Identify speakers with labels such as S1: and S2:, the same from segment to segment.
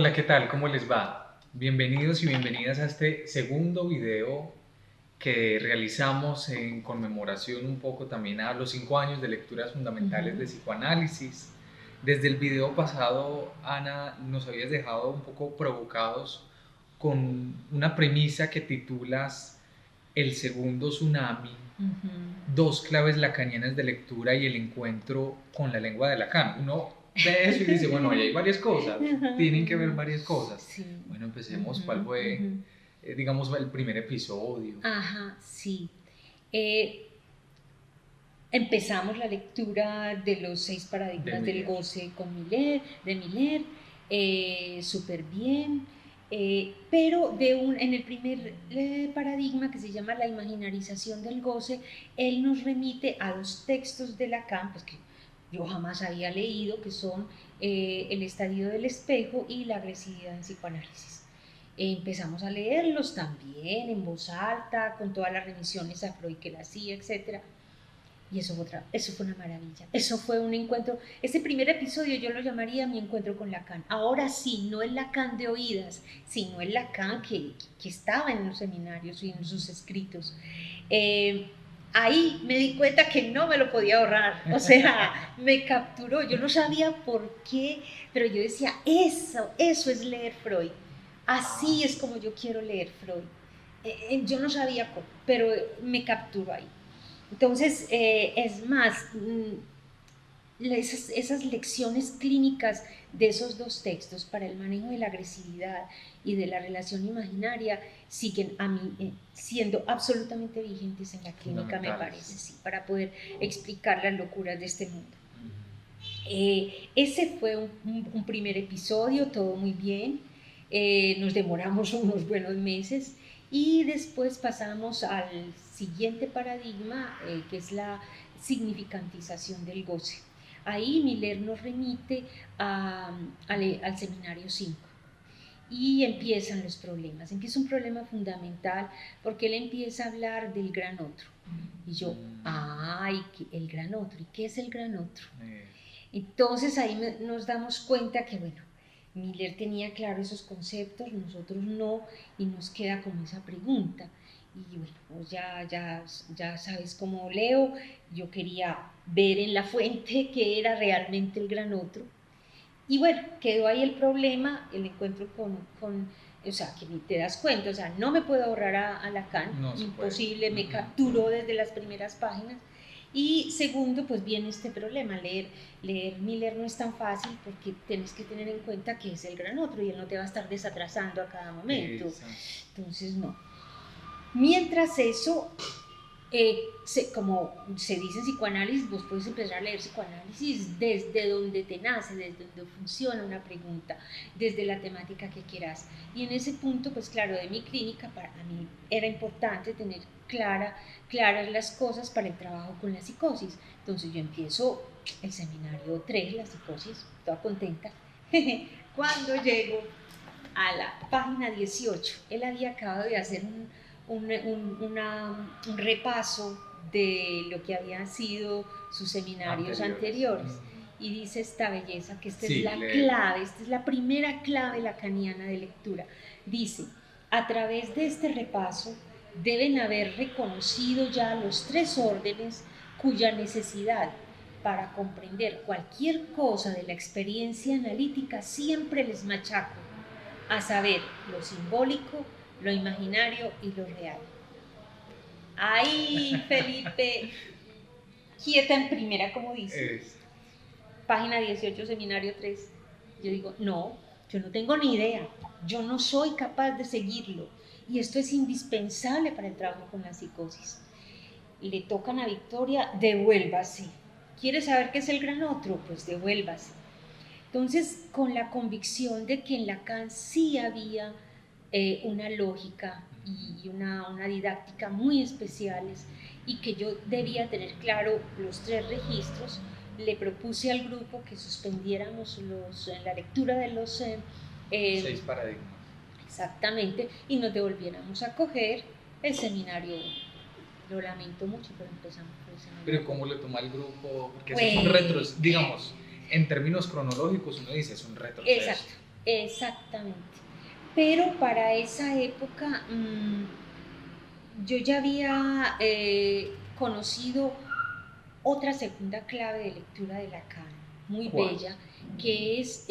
S1: Hola, ¿qué tal? ¿Cómo les va? Bienvenidos y bienvenidas a este segundo video que realizamos en conmemoración un poco también a los 5 años de lecturas fundamentales de psicoanálisis. Desde el video pasado, Ana, nos habías dejado un poco provocados con una premisa que titulas El segundo tsunami, dos claves lacanianas de lectura y el encuentro con la lengua de Lacan. Uno ve eso y dice, bueno, ahí hay varias cosas, tienen que ver varias cosas.
S2: Sí.
S1: Bueno, empecemos. ¿Cuál fue, digamos, el primer episodio?
S2: Ajá, sí. Empezamos la lectura de los 6 paradigmas del goce con Miller, súper bien. Pero en el primer paradigma, que se llama la imaginarización del goce, él nos remite a 2 textos de Lacan, pues que yo jamás había leído, que son El estadio del espejo y La agresividad en psicoanálisis. Empezamos a leerlos también en voz alta, con todas las remisiones a Freud que él hacía, etc. Y eso fue una maravilla. Eso fue un encuentro. Ese primer episodio yo lo llamaría mi encuentro con Lacan. Ahora sí, no el Lacan de oídas, sino el Lacan que estaba en los seminarios y en sus escritos. Ahí me di cuenta que no me lo podía ahorrar. O sea, me capturó. Yo no sabía por qué, pero yo decía, eso es leer Freud. Así es como yo quiero leer Freud. Yo no sabía cómo, pero me capturó ahí. Entonces, es más, esas lecciones clínicas de esos 2 textos para el manejo de la agresividad y de la relación imaginaria siguen a mí siendo absolutamente vigentes en la clínica, me parece, sí, para poder explicar las locuras de este mundo. Ese fue un primer episodio, todo muy bien. Nos demoramos unos buenos meses y después pasamos al siguiente paradigma, que es la significantización del goce. Ahí Miller nos remite al seminario 5 y empiezan los problemas. Empieza un problema fundamental porque él empieza a hablar del gran otro. Y yo, el gran otro. ¿Y qué es el gran otro? Entonces ahí nos damos cuenta que, bueno, Miller tenía claro esos conceptos, nosotros no, y nos queda como esa pregunta. Y bueno, pues ya sabes cómo leo, yo quería ver en la fuente qué era realmente el gran otro. Y bueno, quedó ahí el problema, el encuentro o sea, que ni te das cuenta, o sea, no me puedo ahorrar a Lacan, no, imposible, me capturó desde las primeras páginas. Y segundo, pues viene este problema, leer Miller no es tan fácil porque tienes que tener en cuenta que es el gran otro y él no te va a estar desatrasando a cada momento. Exacto. Entonces, no. Mientras eso, como se dice en psicoanálisis, vos puedes empezar a leer psicoanálisis desde donde te nace, desde donde funciona una pregunta, desde la temática que quieras. Y en ese punto, pues claro, de mi clínica, para mí era importante tener claras las cosas para el trabajo con la psicosis. Entonces yo empiezo el seminario 3, la psicosis, toda contenta. Cuando llego a la página 18, él había acabado de hacer un repaso de lo que habían sido sus seminarios anteriores. Y dice esta belleza, que esta es la clave, esta es la primera clave lacaniana de lectura. Dice, a través de este repaso deben haber reconocido ya los 3 órdenes cuya necesidad para comprender cualquier cosa de la experiencia analítica siempre les machaco, a saber, lo simbólico, lo imaginario y lo real. ¡Ay, Felipe! Quieta en primera, como dice. Página 18, seminario 3. Yo digo, no, yo no tengo ni idea. Yo no soy capaz de seguirlo. Y esto es indispensable para el trabajo con la psicosis. Le tocan a Victoria, devuélvase. ¿Quiere saber qué es el gran otro? Pues devuélvase. Entonces, con la convicción de que en Lacan sí había una lógica y una didáctica muy especiales y que yo debía tener claro los 3 registros, le propuse al grupo que suspendiéramos la lectura de los
S1: 6 paradigmas.
S2: Exactamente, y nos devolviéramos a coger el seminario 1. Lo lamento mucho, pero empezamos por el seminario.
S1: Pero ¿cómo lo toma el grupo? Porque pues, es un retroceso, digamos, en términos cronológicos uno dice es un retroceso.
S2: Exacto. exactamente. Pero para esa época yo ya había conocido otra segunda clave de lectura de Lacan, muy
S1: ¿Cuál?
S2: bella, que es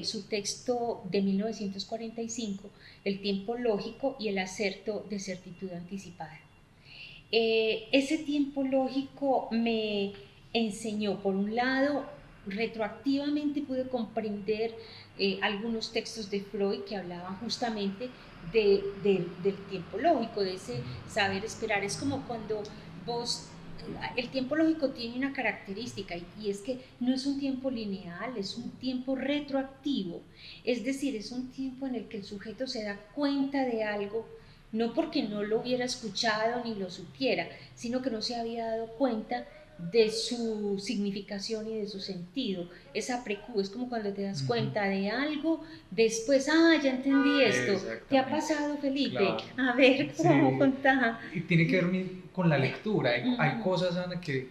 S2: su texto de 1945, El tiempo lógico y el acerto de certitud anticipada. Ese tiempo lógico me enseñó, por un lado, retroactivamente pude comprender algunos textos de Freud que hablaban justamente del tiempo lógico, de ese saber esperar. Es como cuando vos, el tiempo lógico tiene una característica y es que no es un tiempo lineal, es un tiempo retroactivo, es decir, es un tiempo en el que el sujeto se da cuenta de algo, no porque no lo hubiera escuchado ni lo supiera, sino que no se había dado cuenta de su significación y de su sentido. Esa precu es como cuando te das cuenta de algo, después, ya entendí esto. ¿Te ha pasado, Felipe?
S1: Claro.
S2: A ver, ¿cómo
S1: Sí.
S2: contá?
S1: Y tiene que ver con la lectura. Hay cosas, Ana, que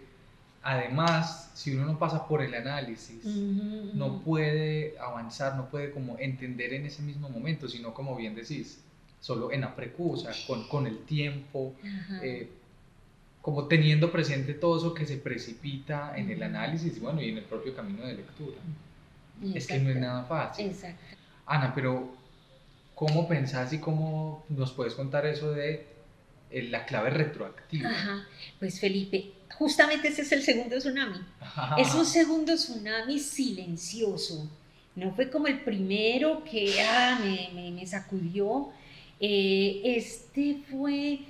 S1: además, si uno no pasa por el análisis, no puede avanzar, no puede como entender en ese mismo momento, sino como bien decís, solo en aprecusa, con el tiempo, como teniendo presente todo eso que se precipita en el análisis, bueno, y en el propio camino de lectura. Es que no es nada fácil.
S2: Exacto.
S1: Ana, pero ¿cómo pensás y cómo nos puedes contar eso de la clave retroactiva?
S2: Ajá, pues Felipe, justamente ese es el segundo tsunami. Es un segundo tsunami silencioso. No fue como el primero que me sacudió. Este fue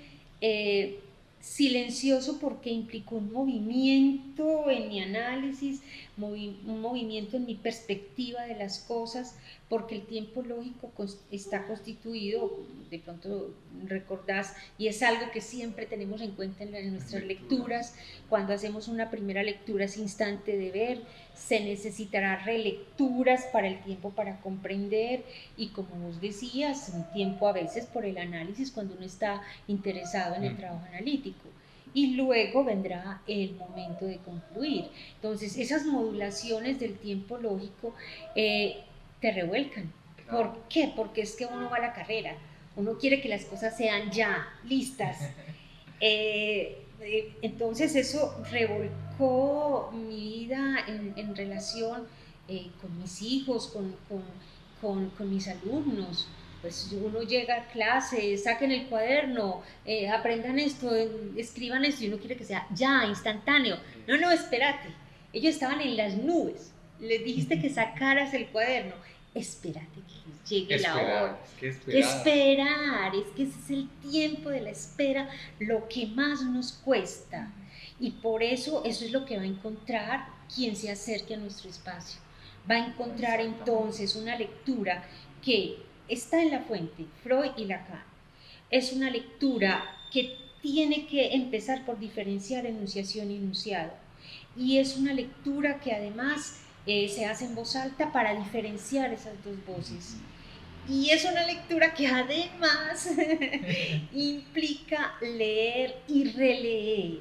S2: silencioso porque implicó un movimiento en mi análisis, un movimiento en mi perspectiva de las cosas, porque el tiempo lógico está constituido, de pronto recordás, y es algo que siempre tenemos en cuenta en nuestras lecturas. Cuando hacemos una primera lectura es instante de ver, se necesitará relecturas para el tiempo para comprender, y como vos decías, un tiempo a veces por el análisis cuando uno está interesado en el trabajo analítico. Y luego vendrá el momento de concluir. Entonces, esas modulaciones del tiempo lógico te revuelcan. ¿Por qué? Porque es que uno va a la carrera, uno quiere que las cosas sean ya listas. Entonces eso revolcó mi vida en relación con mis hijos, con mis alumnos. Pues uno llega a clase, saquen el cuaderno, aprendan esto, escriban esto, y uno quiere que sea ya, instantáneo. No, espérate, ellos estaban en las nubes, les dijiste que sacaras el cuaderno, espérate que llegue la hora.
S1: Es que
S2: Esperar, es que ese es el tiempo de la espera, lo que más nos cuesta. Y por eso es lo que va a encontrar quien se acerque a nuestro espacio. Va a encontrar entonces una lectura que está en la fuente, Freud y Lacan. Es una lectura que tiene que empezar por diferenciar enunciación y enunciado. Y es una lectura que además se hace en voz alta para diferenciar esas dos voces. Y es una lectura que además implica leer y releer,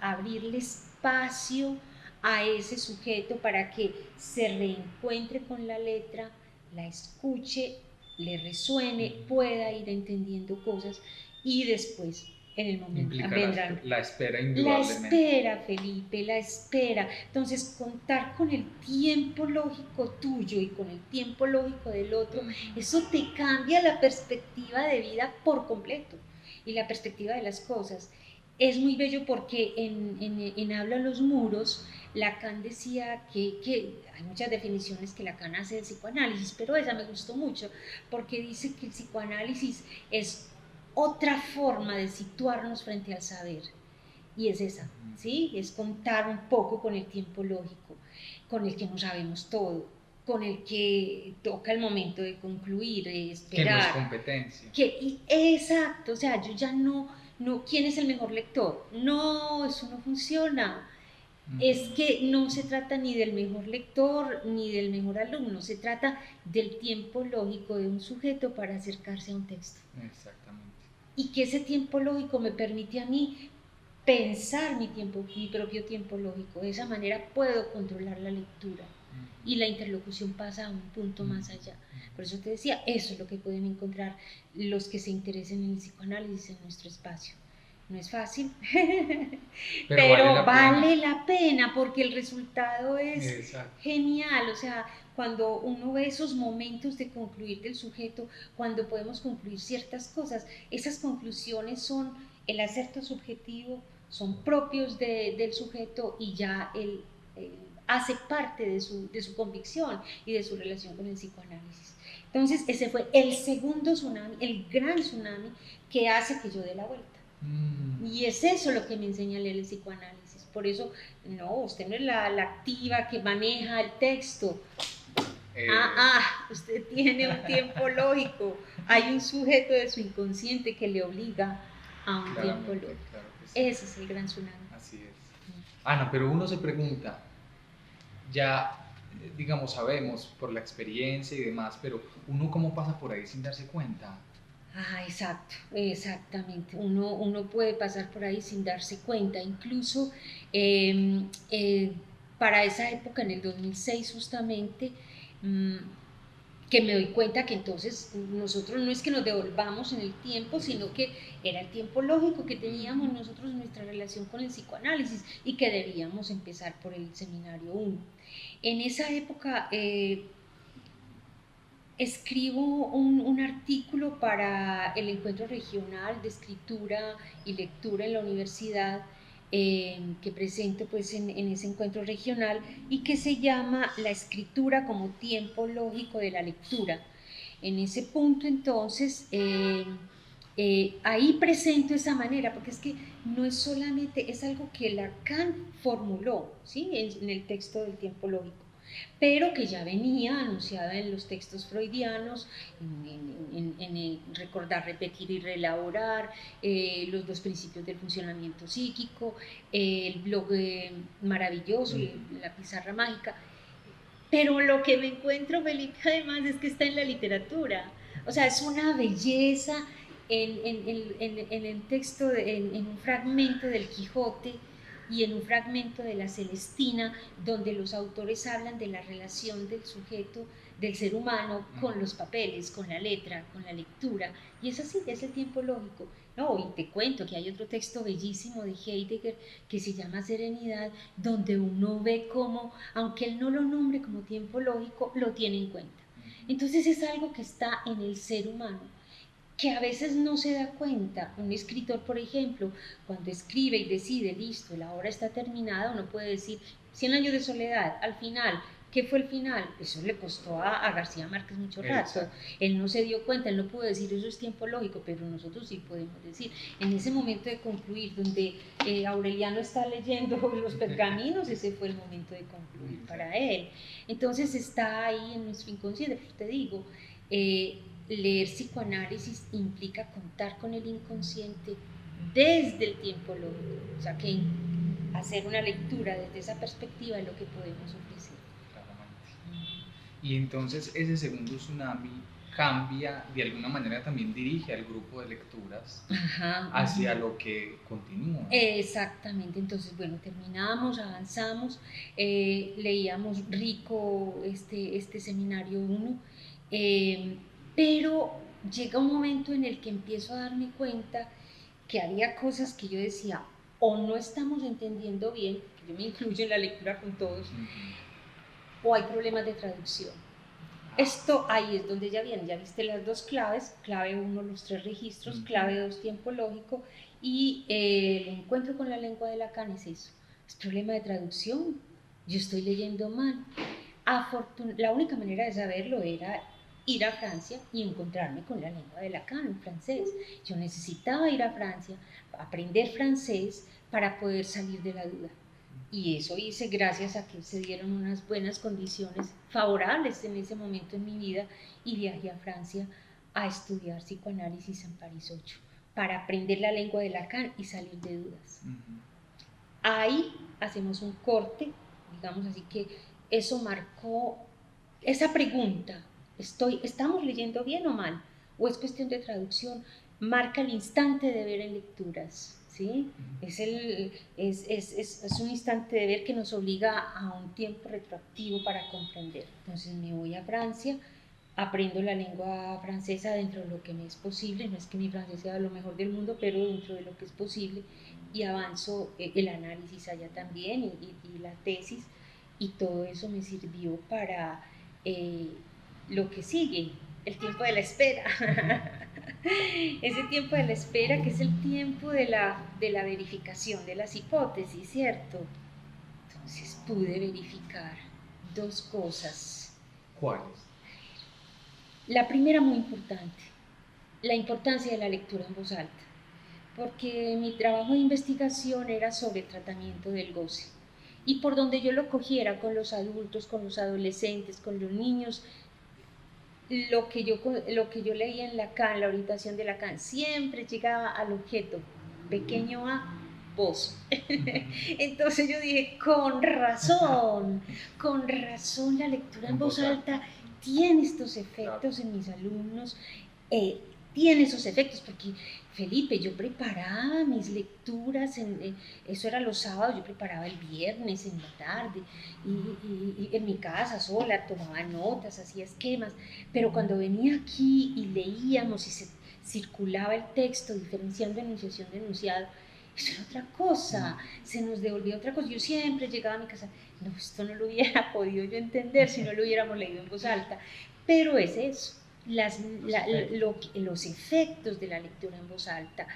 S2: abrirle espacio a ese sujeto para que se reencuentre con la letra, la escuche, le resuene, pueda ir entendiendo cosas, y después en el momento vendrán
S1: la espera,
S2: la
S1: indudablemente.
S2: espera, Felipe, la espera. Entonces, contar con el tiempo lógico tuyo y con el tiempo lógico del otro, eso te cambia la perspectiva de vida por completo y la perspectiva de las cosas. Es muy bello porque en Habla los muros, Lacan decía que hay muchas definiciones que Lacan hace del psicoanálisis, pero esa me gustó mucho porque dice que el psicoanálisis es otra forma de situarnos frente al saber, y es esa, ¿sí? Es contar un poco con el tiempo lógico, con el que no sabemos todo, con el que toca el momento de concluir, de esperar.
S1: Que no es competencia.
S2: Exacto, o sea, yo ya no, ¿quién es el mejor lector? No, eso no funciona. Es que no se trata ni del mejor lector ni del mejor alumno, se trata del tiempo lógico de un sujeto para acercarse a un texto.
S1: Exactamente.
S2: Y que ese tiempo lógico me permite a mí pensar mi propio tiempo lógico. De esa manera puedo controlar la lectura. y la interlocución pasa a un punto más allá. Por eso te decía, eso es lo que pueden encontrar los que se interesen en el psicoanálisis en nuestro espacio. No es fácil, pero vale la pena porque el resultado es genial. O sea, cuando uno ve esos momentos de concluir del sujeto, cuando podemos concluir ciertas cosas, esas conclusiones son el acerto subjetivo, son propios del sujeto y ya él hace parte de su convicción y de su relación con el psicoanálisis. Entonces ese fue el segundo tsunami, el gran tsunami que hace que yo dé la vuelta. Y es eso lo que me enseña a leer el psicoanálisis. Por eso, no, usted no es la activa que maneja el texto. Usted tiene un tiempo lógico. Hay un sujeto de su inconsciente que le obliga a un tiempo lógico. Claro que sí. Ese es el gran tsunami.
S1: Así es. Ana, pero uno se pregunta, ya digamos sabemos por la experiencia y demás, pero uno cómo pasa por ahí sin darse cuenta.
S2: Exacto, exactamente. Uno puede pasar por ahí sin darse cuenta. Incluso para esa época, en el 2006 justamente, que me doy cuenta que entonces nosotros no es que nos devolvamos en el tiempo, sino que era el tiempo lógico que teníamos nosotros en nuestra relación con el psicoanálisis y que debíamos empezar por el seminario 1. En esa época escribo un artículo para el encuentro regional de escritura y lectura en la universidad que presento pues en ese encuentro regional y que se llama La escritura como tiempo lógico de la lectura. En ese punto entonces ahí presento esa manera, porque es que no es solamente, es algo que Lacan formuló, ¿sí? en el texto del tiempo lógico, pero que ya venía anunciada en los textos freudianos, en recordar, repetir y reelaborar, los 2 principios del funcionamiento psíquico, el blog maravilloso, la pizarra mágica. Pero lo que me encuentro, Felipe, además es que está en la literatura. O sea, es una belleza en el texto, en un fragmento del Quijote y en un fragmento de la Celestina, donde los autores hablan de la relación del sujeto, del ser humano, con los papeles, con la letra, con la lectura, y es así, es el tiempo lógico. No, y te cuento que hay otro texto bellísimo de Heidegger que se llama Serenidad, donde uno ve cómo, aunque él no lo nombre como tiempo lógico, lo tiene en cuenta. Entonces es algo que está en el ser humano, que a veces no se da cuenta. Un escritor, por ejemplo, cuando escribe y decide, listo, la obra está terminada, uno puede decir, 100 años de soledad, al final, ¿qué fue el final? Eso le costó a García Márquez mucho rato. Exacto. Él no se dio cuenta, él no pudo decir, eso es tiempo lógico, pero nosotros sí podemos decir. En ese momento de concluir, donde Aureliano está leyendo los pergaminos, ese fue el momento de concluir para él. Entonces está ahí en nuestro inconsciente. Te digo, leer psicoanálisis implica contar con el inconsciente desde el tiempo lógico, o sea que hacer una lectura desde esa perspectiva es lo que podemos ofrecer.
S1: Claramente. Y entonces ese segundo tsunami cambia, de alguna manera también dirige al grupo de lecturas hacia lo que continúa.
S2: Exactamente, entonces bueno, terminamos, avanzamos, leíamos rico este seminario 1, pero llega un momento en el que empiezo a darme cuenta que había cosas que yo decía, o no estamos entendiendo bien, que yo me incluyo en la lectura con todos, o hay problemas de traducción. Esto ahí es donde ya viene, ya viste las 2 claves, clave 1 los 3 registros, clave 2 tiempo lógico, y el encuentro con la lengua de Lacan es eso, es problema de traducción, yo estoy leyendo mal. La única manera de saberlo era ir a Francia y encontrarme con la lengua de Lacan en francés. Yo necesitaba ir a Francia, aprender francés para poder salir de la duda. Y eso hice gracias a que se dieron unas buenas condiciones favorables en ese momento en mi vida y viajé a Francia a estudiar psicoanálisis en París 8 para aprender la lengua de Lacan y salir de dudas. Ahí hacemos un corte, digamos así que eso marcó esa pregunta, ¿estamos leyendo bien o mal? ¿O es cuestión de traducción? Marca el instante de ver en lecturas, ¿sí? Es un instante de ver que nos obliga a un tiempo retroactivo para comprender. Entonces me voy a Francia, aprendo la lengua francesa dentro de lo que me es posible, no es que mi francés sea lo mejor del mundo, pero dentro de lo que es posible, y avanzo el análisis allá también y la tesis, y todo eso me sirvió para eh, lo que sigue, el tiempo de la espera. Ese tiempo de la espera que es el tiempo de la verificación de las hipótesis, ¿cierto? Entonces pude verificar dos cosas.
S1: ¿Cuáles?
S2: La primera muy importante, la importancia de la lectura en voz alta, porque mi trabajo de investigación era sobre el tratamiento del goce. Y por donde yo lo cogiera, con los adultos, con los adolescentes, con los niños, lo que yo leía en Lacan, la orientación de Lacan, siempre llegaba al objeto, pequeño a, voz. Entonces yo dije, con razón la lectura en voz alta tiene estos efectos en mis alumnos, tiene esos efectos, porque Felipe, yo preparaba mis lecturas, eso era los sábados, yo preparaba el viernes en la tarde, y en mi casa sola, tomaba notas, hacía esquemas, pero cuando venía aquí y leíamos y se circulaba el texto, diferenciando enunciación de enunciado, eso era otra cosa, se nos devolvía otra cosa. Yo siempre llegaba a mi casa, no, esto no lo hubiera podido yo entender si no lo hubiéramos leído en voz alta, pero es eso. Los efectos de la lectura en voz alta,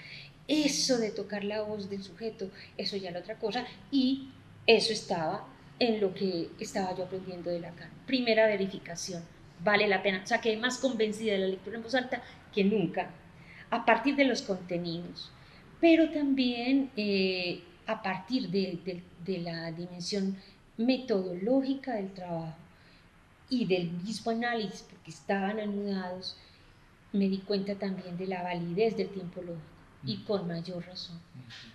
S2: eso de tocar la voz del sujeto, eso ya era otra cosa, y eso estaba en lo que estaba yo aprendiendo de Lacan. Primera verificación, vale la pena, o sea, quedé más convencida de la lectura en voz alta que nunca, a partir de los contenidos, pero también a partir de la dimensión metodológica del trabajo y del mismo análisis, porque estaban anudados, me di cuenta también de la validez del tiempo lógico, y con mayor razón.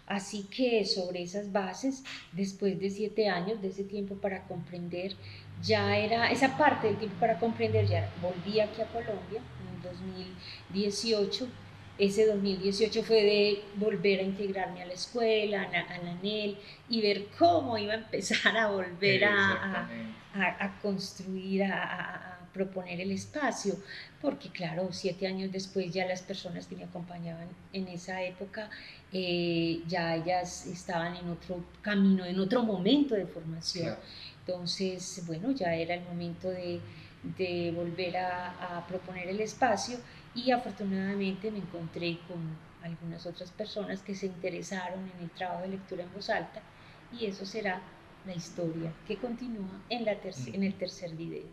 S2: Así que sobre esas bases, después de 7 años de ese tiempo para comprender, ya era esa parte del tiempo para comprender, ya volví aquí a Colombia en 2018. Ese 2018 fue de volver a integrarme a la escuela, a la ANEL, y ver cómo iba a empezar a volver a construir, a proponer el espacio, porque claro, 7 años después ya las personas que me acompañaban en esa época, ya ellas estaban en otro camino, en otro momento de formación. Claro. Entonces, bueno, ya era el momento de volver a proponer el espacio, y afortunadamente me encontré con algunas otras personas que se interesaron en el trabajo de lectura en voz alta, y eso será la historia que continúa en el tercer video.